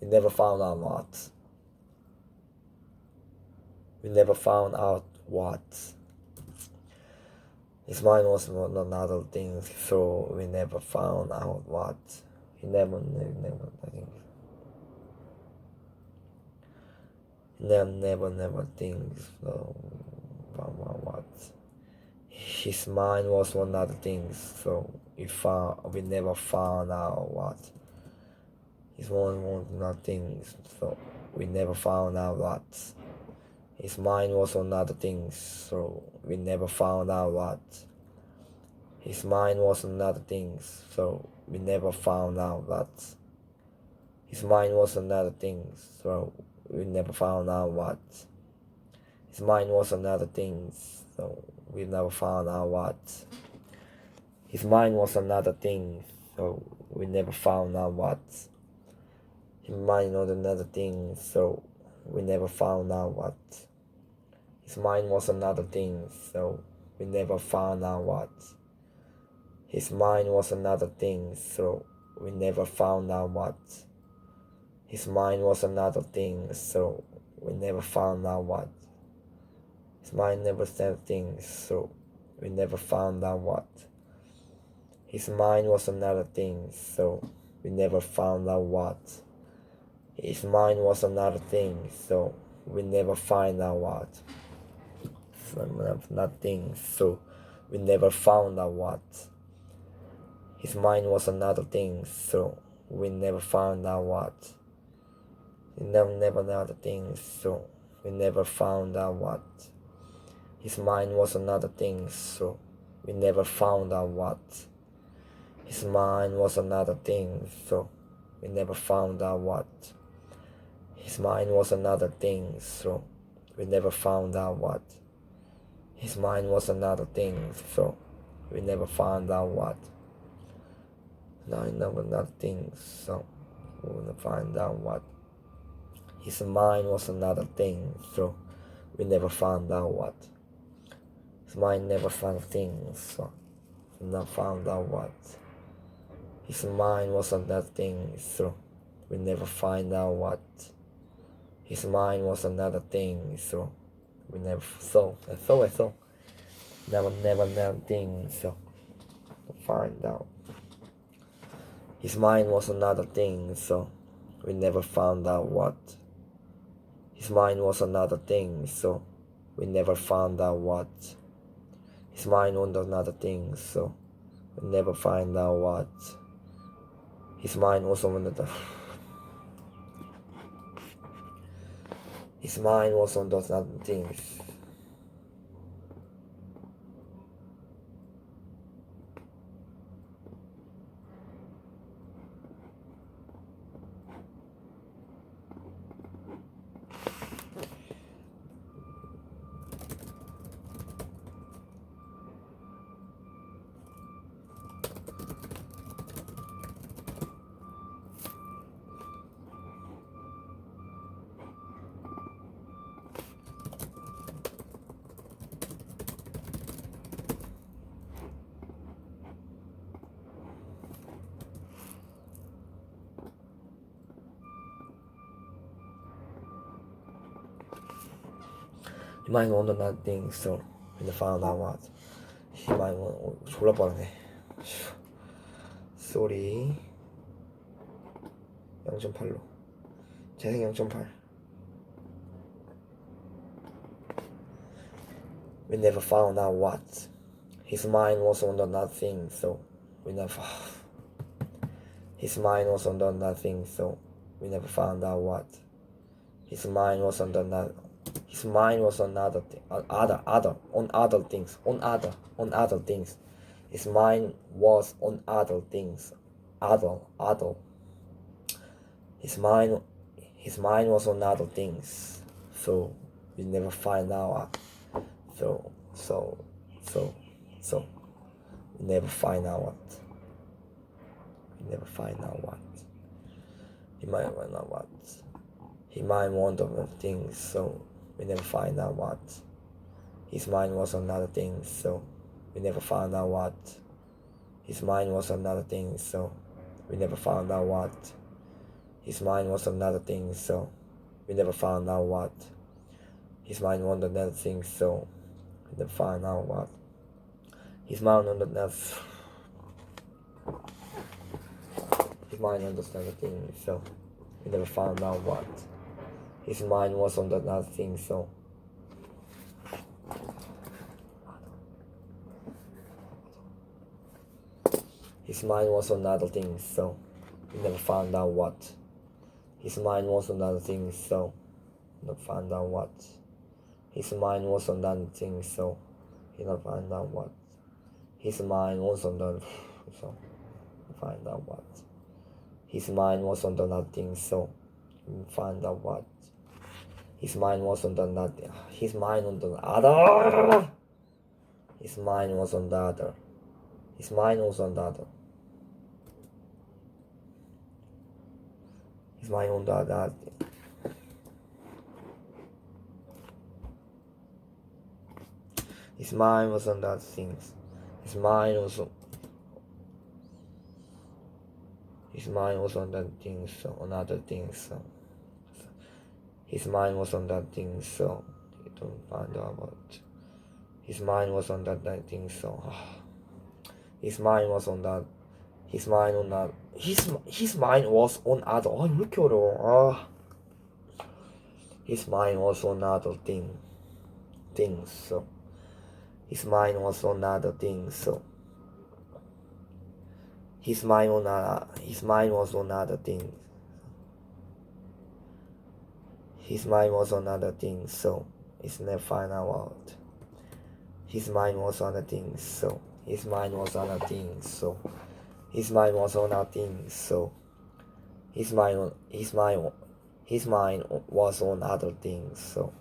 We never found out what. We never found out what. His mind was on another thing, so we never found out what. He never, I think. Never thinks, so found out what. His mind was on other things, so we never found out what. His mind was on other things, so we never found out what. His mind was on other things, so we never found out what. His mind was on other things, so we never found out what. His mind was on other things, so we never found out what. His mind was on other things, so we never found out what. His mind was on other things, so we never found out what. His mind was on other things, so we never found out what. His mind was on other things, so we never found out what. His mind was on other things, so we never found out what. His mind was on other things, so we never found out what. His mind never said things, so we never found out what. His mind was on other things, so we never found out what. His mind was on other things, so we never find out what. Nothing, so we never found out what. His mind was on other things, so we never found out what. He never other things, so we never found out what. His mind was on other things, so we never found out what. His mind was on other things, so we never found out what. His mind was on other things, so we never found out what. His mind was on other things, so we never found out what. Now he never other things, so we never find out what. His mind was another thing, so we never found out what. His mind never found things, so we never found out what. His mind was another thing, so we never find out what. His mind was another thing, so we never never thing, so find out. His mind was another thing, so we never found out what. His mind was another thing, so we never found out what. His mind was another thing, so we never find out what. His mind was on another. His mind was on those other things. He might want another thing, so we never found out what. He might want 졸라 빠르네. 쏘리 0.8로 재생 0.8. We never found out what. His mind was on another thing, so we never. His mind was on another thing, so we never found out what. His mind was on another. His mind was on other things. His mind was on other things. His mind was on other things. So we never find out. So we never find out what. We never find out what. He might find out what. He might want other things, so we never find out what. His mind was on other things, so we never found out what. His mind was on other things, so we never found out what. His mind was on other things, so we never found out what. His mind wanted another thing, so we never found out what. His mind on another. His mind understands the thing, so we never found out what. His mind was on another thing, so his mind was on other things, so we never found out what. His mind was on other things, so we never found out what. His mind was on other things, so he never found out what. His mind was on the so find out what. His mind was on the nothing, so find out what. His mind was on the nothing. His mind on the other. His mind was on the other. His mind was on the other. His mind on the other. His mind was on other things. His mind was on. His mind was on that thing, so on other things, so his mind was on that thing, so he don't find out about. His mind was on that thing, so his mind was on that. His mind on that. His mind was on other. 왜 이렇게 어려워? His mind was on other things, so his mind was on other things, so. His mind was on other things. His mind was on other things, so it's never find out. His mind was on other things, so his mind was on other things, so his mind was on other things, so his mind was on other things, so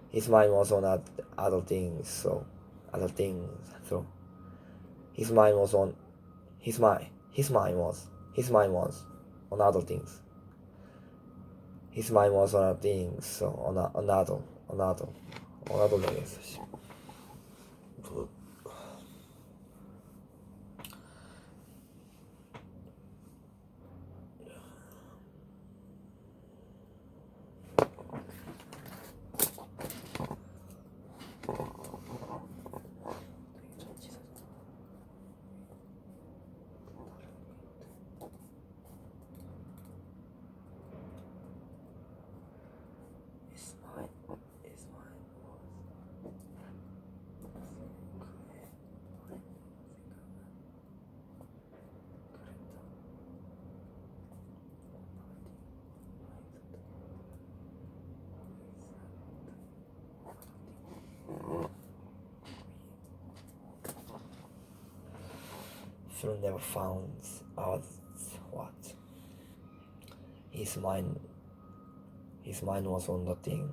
his mind was on other things, so other things, so his mind was on his mind was on other things. His mind was on other things, so on other things. Phil never found out what. His mind was on the thing.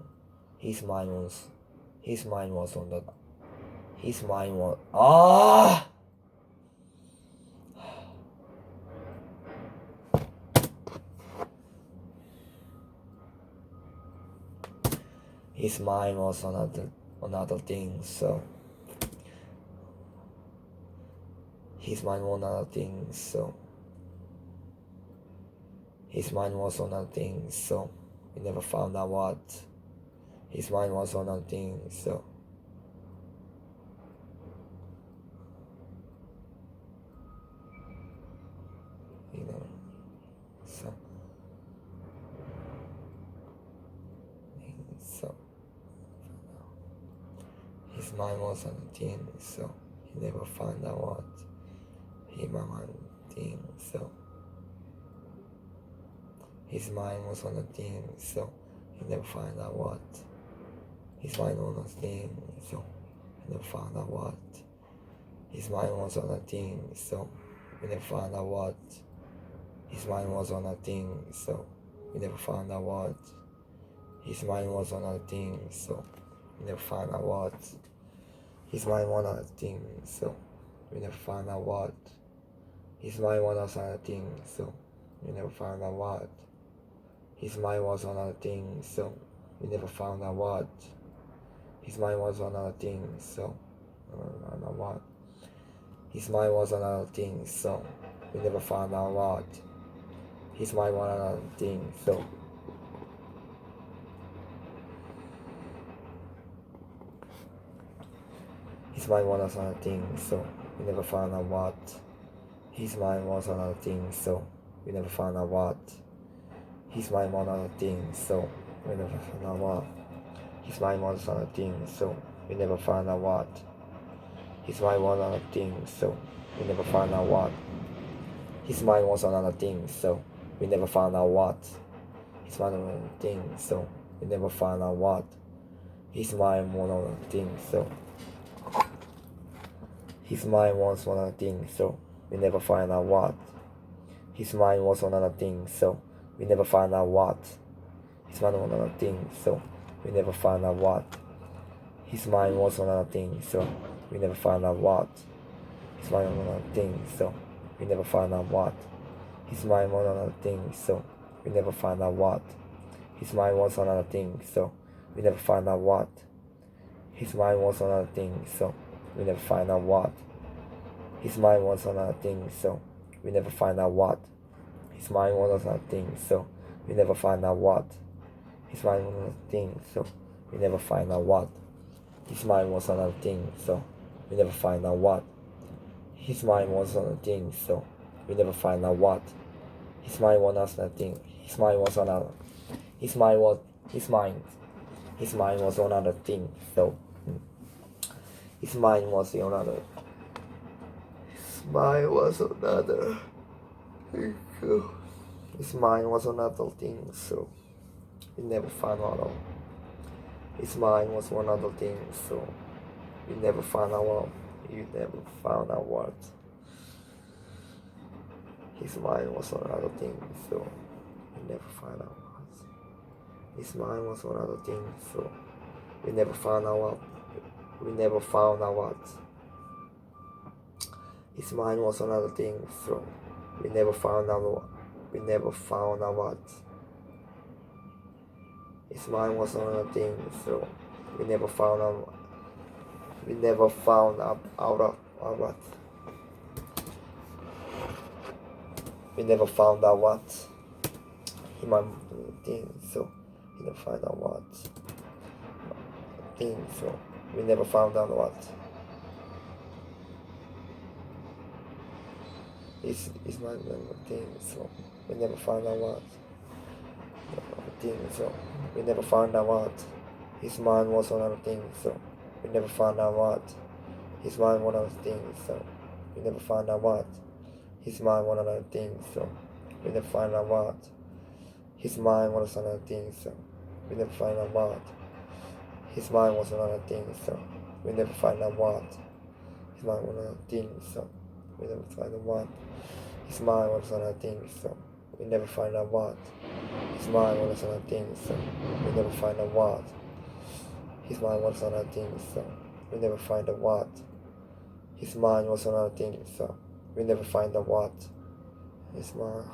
His mind was on the. His mind was His mind was on other things, so his mind was on other things, so his mind was on other things, so we never found out what. His mind was on other things, so so his mind was on the thing, so he never found out what. His mind thing, so his mind was on the thing, so he never found out what. His mind on the thing, so he never found out what. His mind was on the thing, so we never found out what. His mind was on a thing, so we never found out what. His mind was on a thing, so we never found out what. His mind was on a thing, so we never found out what. His mind was on a thing, so we never found out what. His mind was on a thing, so we never found out what. His mind was on a thing, so I don't know what. His mind was on a thing, so we never found out what. his mind was another thing. So his mind was another thing. So we never found out what his mind was another thing. So we never found out what his mind was another thing. So we never found out what his mind was another thing. So we never found out what his mind was another thing. So we never found out what his mind was another thing. So we never found out what his mind was another thing. So we never found out what his mind was another thing. So his mind was another thing. So we never find out what his mind was another thing. So we never find out what his mind was another thing. So we never find out what his mind was another thing. So we never find out what his mind was another thing. So we never find out what his mind was another thing. So we never find out what his mind was another thing. So we never find out what his mind was another thing. So we never find out what his mind was another thing. So we never find out what his mind was another thing. So we never find out what his mind was another thing. So we never find out what his mind was another thing. So we never find out what his mind was another thing. So we never find out what his mind was another thing. His mind was another. His mind was his mind. His mind was another thing. So his mind was another. His mind was another. His mind was another thing. So we never found out. His mind was one other thing. So we never found out what. You never found out what his mind was another thing. So we never found out what his mind was another thing. So we never found out what. We never found out what his mind was another thing. So we never found out what. We never found out what his mind was another thing. So we never found out. We never found out what. We never found out what his mind was another thing. So we never found out what thing. So we never found out what his mind was another thing. So we never found out what thing. So we never found out what his mind was another thing. So we never found out what his mind was another thing. So we never found out what his mind was another thing. So we never find out what his mind was another thing. So we never find out what his mind was another thing. So we never find out what his mind was another thing. So we never find out what his mind was another thing. So we never find out what his mind was another thing. So we never find out what his mind was another thing. So we never find out what his mind was another thing. So we never find out what his mind